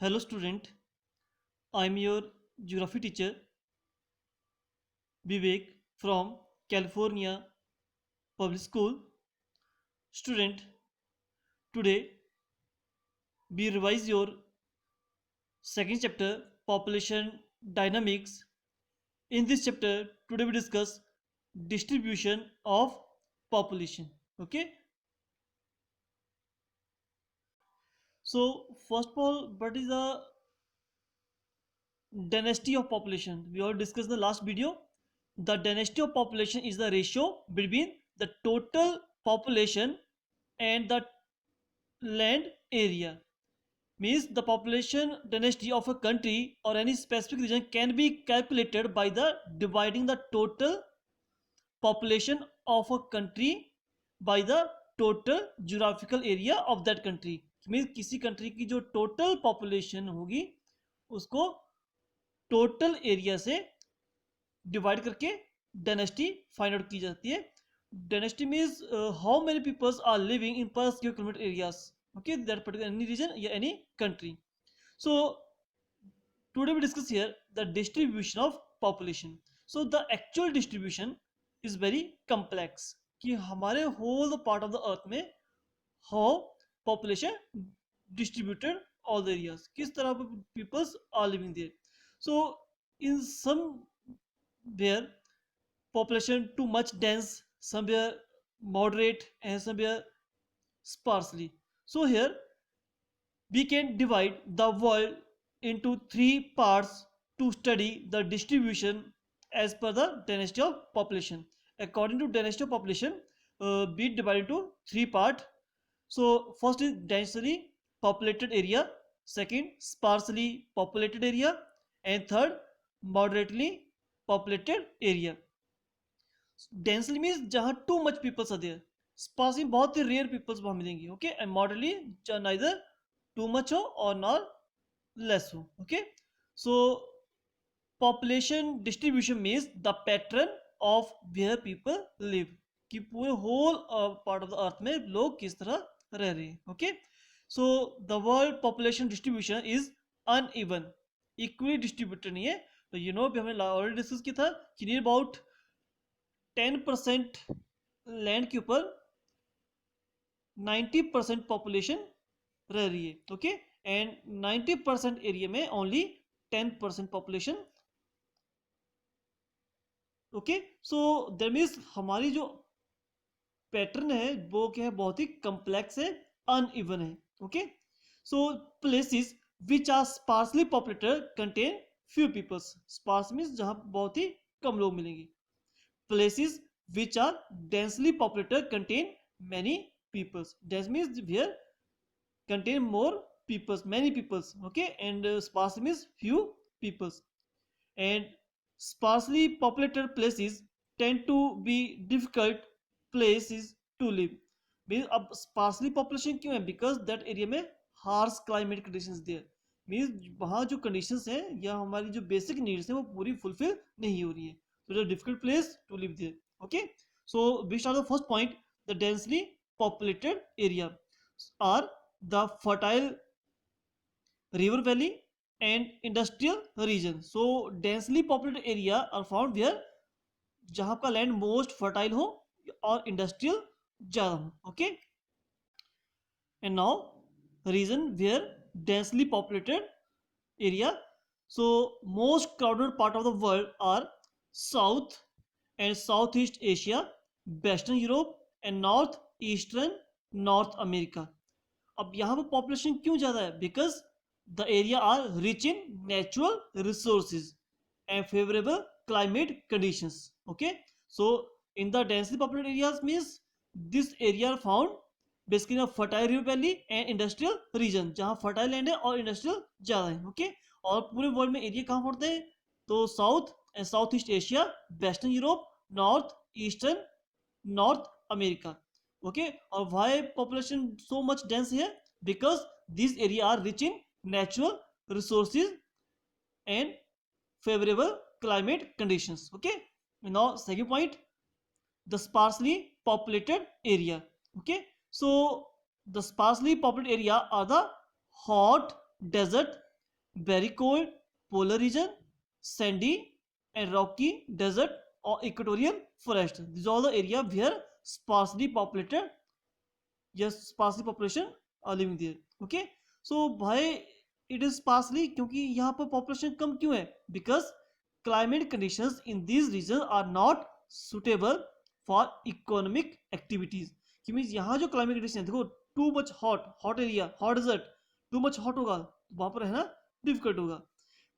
Hello student, I am your geography teacher Vivek from California Public School. Student, today we revise your second chapter population dynamics. In this chapter today we discuss distribution of population. Okay, so first of all, what is the density of population? We already discussed in the last video. The density of population is the ratio between the total population and the land area. Means the population density of a country or any specific region can be calculated by the dividing the total population of a country by the total geographical area of that country. Means किसी country की जो total population होगी उसको total area से divide करके डेनेसिटी find out की जाती है. Density means how many peoples are living in per square kilometre areas. Okay, that particular any region, yeah, any country. So today we discuss here the distribution of population. So the actual distribution is very complex कि हमारे whole part of the earth में how population distributed all the areas, किस तरह peoples are living there. So in some where population too much dense, somewhere moderate, and somewhere sparsely. So here we can divide the world into three parts to study the distribution as per the density of population. According to density of population, we divide into three parts. So first is densely populated area, second sparsely populated area, and third moderately populated area. Densely means जहाँ too much peoples are there. Sparsely बहुत ही rare peoples वहाँ मिलेंगे. Okay, and moderately neither too much हो और not less हो. Okay, so population distribution means the pattern of where people live, कि पूरे whole part of the earth में लोग किस तरह रह रहे हैं. Okay, so the world population distribution is uneven, equally distributed नहीं है. तो you know हमने already डिस्कस किया था कि near about 10% लैंड के ऊपर 90% पॉपुलेशन रह रही है. ओके, एंड 90% एरिया में only 10% population. Okay, so that means हमारी जो पैटर्न है वो क्या है, बहुत ही कम्प्लेक्स है, अनइवन है. Okay, so places which are sparsely populated contain few peoples. Sparse means जहां बहुत ही कम लोग मिलेंगे. Places which are densely populated contain many peoples. Dense means where contain more peoples, many peoples. Okay, and sparse means few peoples. And sparsely populated places tend to be difficult places to live. Means अब sparsely population क्यों है? Because that area में harsh climate conditions there. Means वहाँ जो conditions हैं या हमारी जो basic needs हैं वो पूरी fulfill नहीं हो रही है. So it's a difficult place to live there. Okay, so we start the first point. The densely populated area are the fertile river valley and industrial region. So densely populated area are found where जहाँ का land most fertile हो और industrial ज़्यादा हो. Okay, and now region where densely populated area. So most crowded part of the world are South and Southeast Asia, Western Europe and Northeastern North America. अब यहाँ पर population क्यों ज़्यादा है? Because the area are rich in natural resources and favourable climate conditions. Okay, so in the densely populated areas means this area are found basically fertile river valley and industrial region, जहाँ fertile land है और industrial ज़्यादा है. Okay, और पूरे world में area कहाँ पड़ते हैं? तो south and south east Asia, western Europe, north eastern North America. Okay, और why population so much dense है? Because this area are rich in natural resources and favorable climate conditions. Okay, now second point, the sparsely populated area. Okay, so the sparsely populated area are the hot desert very cold polar region, sandy and rocky desert or equatorial forest. These are all the area where sparsely populated, yes, sparsely population are living there. Okay, so why it is sparsely? क्योंकि यहाँ पर population कम क्यों है? Because climate conditions in these regions are not suitable for economic activities. कि means यहाँ जो climate condition है, देखो, too much hot area, hot desert, too much hot होगा तो वहाँ पर रहना difficult होगा.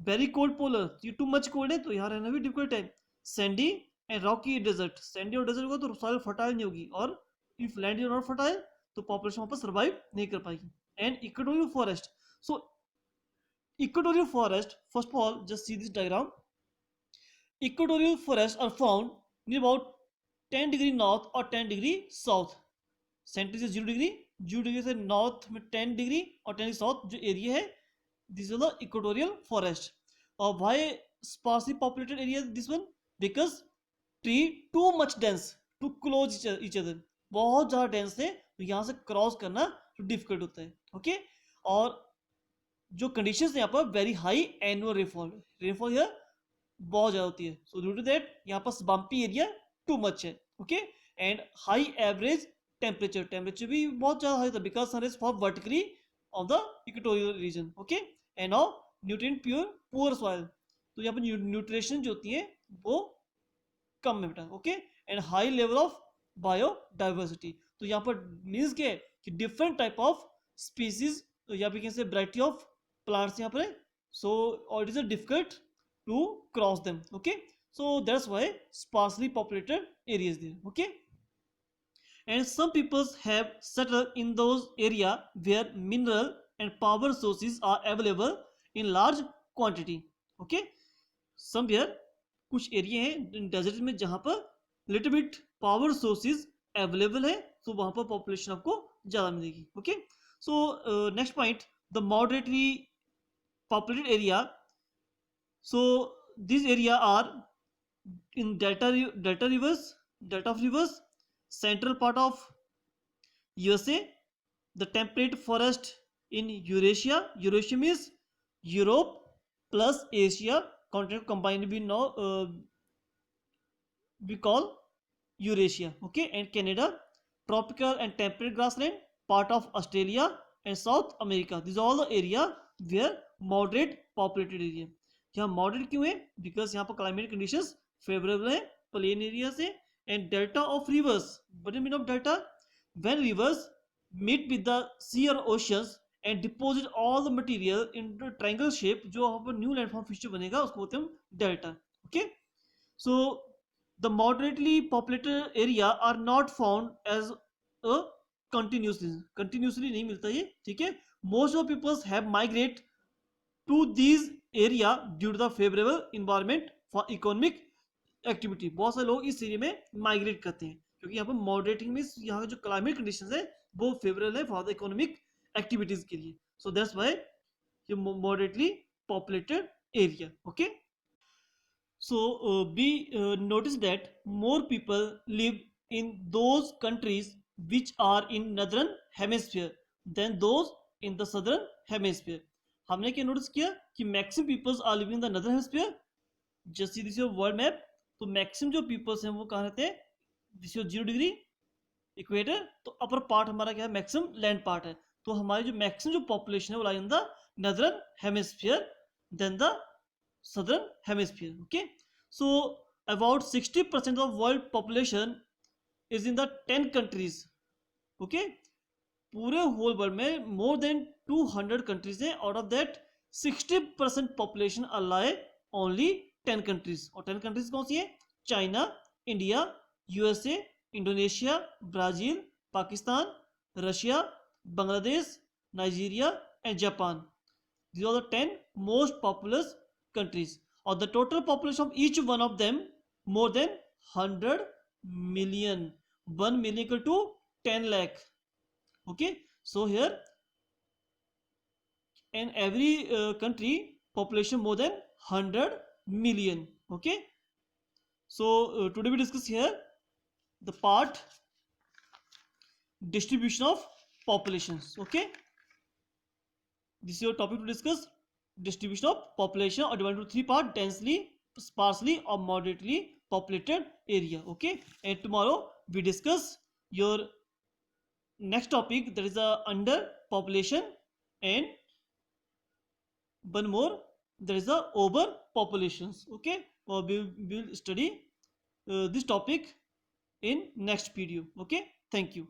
वेरी कोल्ड पोलर, ये टू मच कोल्ड है तो यहाँ रहना भी डिफिकल्ट है. Sandy and rocky desert, sandy और डेजर्ट होगा तो सॉइल फर्टाइल नहीं होगी, और if land is not fertile तो पॉपुलेशन वहां पर सर्वाइव नहीं कर पाएगी. And equatorial forest, so equatorial forest, first of all just see this diagram. Equatorial forest are found near about 10 degree north और 10 डिग्री साउथ. सेंटर से 0 degree, 0 degree से north में 10 डिग्री और 10 डिग्री साउथ जो area है, this is the equatorial forest. Why sparsely populated area this one? Because tree too much dense to close each other. बहुत ज़्यादा dense है तो यहाँ से क्रॉस करना डिफिकल्ट होता है. ओके, और जो कंडीशंस यहाँ पर very high annual rainfall, rainfall यहाँ बहुत ज़्यादा होती है. सो ड्यू टू दैट यहाँ पर बम्पी एरिया टू मच है. Okay, and high average temperature, temperature भी बहुत ज़्यादा हाई होता है because sun is for vertically of the equatorial region. Okay, and now nutrient pure poor soil, तो यहाँ पर न्यूट्रिशन जो होती है वो कम है बेटा. Okay, and high level of biodiversity, तो यहाँ पर मीन्स क्या है कि डिफरेंट टाइप ऑफ स्पीसीज, तो यहाँ पे कैसे वैरायटी ऑफ प्लांट्स यहाँ पर है. सो और it is difficult to cross them. Okay, so that's why sparsely populated areas there. Okay, and some peoples have settled in those area where mineral and power sources are available in large quantity. Okay, somewhere कुछ area है desert में जहां पर little bit power sources available है, तो वहां पर population आपको ज्यादा मिलेगी. Okay, so next point, the moderately populated area. So this area are in delta of rivers, central part of USA, the temperate forest in Eurasia. Eurasia means Europe plus Asia continent combined, we know, we call Eurasia. Okay, and Canada, tropical and temperate grassland, part of Australia and South America. These are all the area where moderate populated area. यहाँ moderate क्यों है? Because यहाँ पर climate conditions favourable है plain area से. And delta of rivers, what do mean of delta? When rivers meet with the sea और oceans and deposit all the material in triangle shape, जो वहाँ पर न्यू लैंडफॉर्म फिशर बनेगा उसको बोलते हैं हम delta. Okay, so the moderately populated area are not found as a continuously नहीं मिलता ये. ठीक है, most of peoples have migrate to these area due to the favourable environment for economic activity. बहुत सारे लोग इस एरिया में माइग्रेट करते हैं क्योंकि यहाँ पर मॉडरेटिंग में यहाँ जो क्लाइमेट कंडीशंस है वो फेवरेबल है फॉर द इकोनॉमिक एक्टिविटीज के लिए. सो दैट्स व्हाई ये moderately populated area. Okay, so we notice that more people live in those countries which are in northern hemisphere than those in the southern hemisphere. हमने क्या notice किया कि maximum peoples are living in the northern hemisphere. Just see this your world map, तो maximum जो peoples हैं वो कहाँ रहते हैं? दिस योर 0 डिग्री इक्वेटर, तो अपर पार्ट हमारा क्या है? मैक्सिमम लैंड पार्ट है. तो हमारी जो मैक्सिमम जो पॉपुलेशन है वो lie in the northern hemisphere than the southern hemisphere. Okay, so about 60% of world population is in the 10 countries. Okay, पूरे होल वर्ल्ड में मोर देन 200 कंट्रीज हैं. आउट ऑफ दैट 60% पॉपुलेशन अलाई only 10 countries. और 10 countries कौन सी है? China, India, USA, Indonesia, Brazil, Pakistan, Russia, Bangladesh, Nigeria and Japan. These are the 10 most populous countries. Or the total population of each one of them more than 100 million. 1 million equal to 10 lakh. Okay, so here in every country population more than 100 million. Okay, so today we discuss here the part distribution of populations. Okay, this is your topic to discuss. distribution of population, or divided into three part: densely, sparsely, or moderately populated area. Okay, and tomorrow we discuss your next topic, that is under population, and one more, there is a over populations. Okay, we will study this topic in next video. Okay, thank you.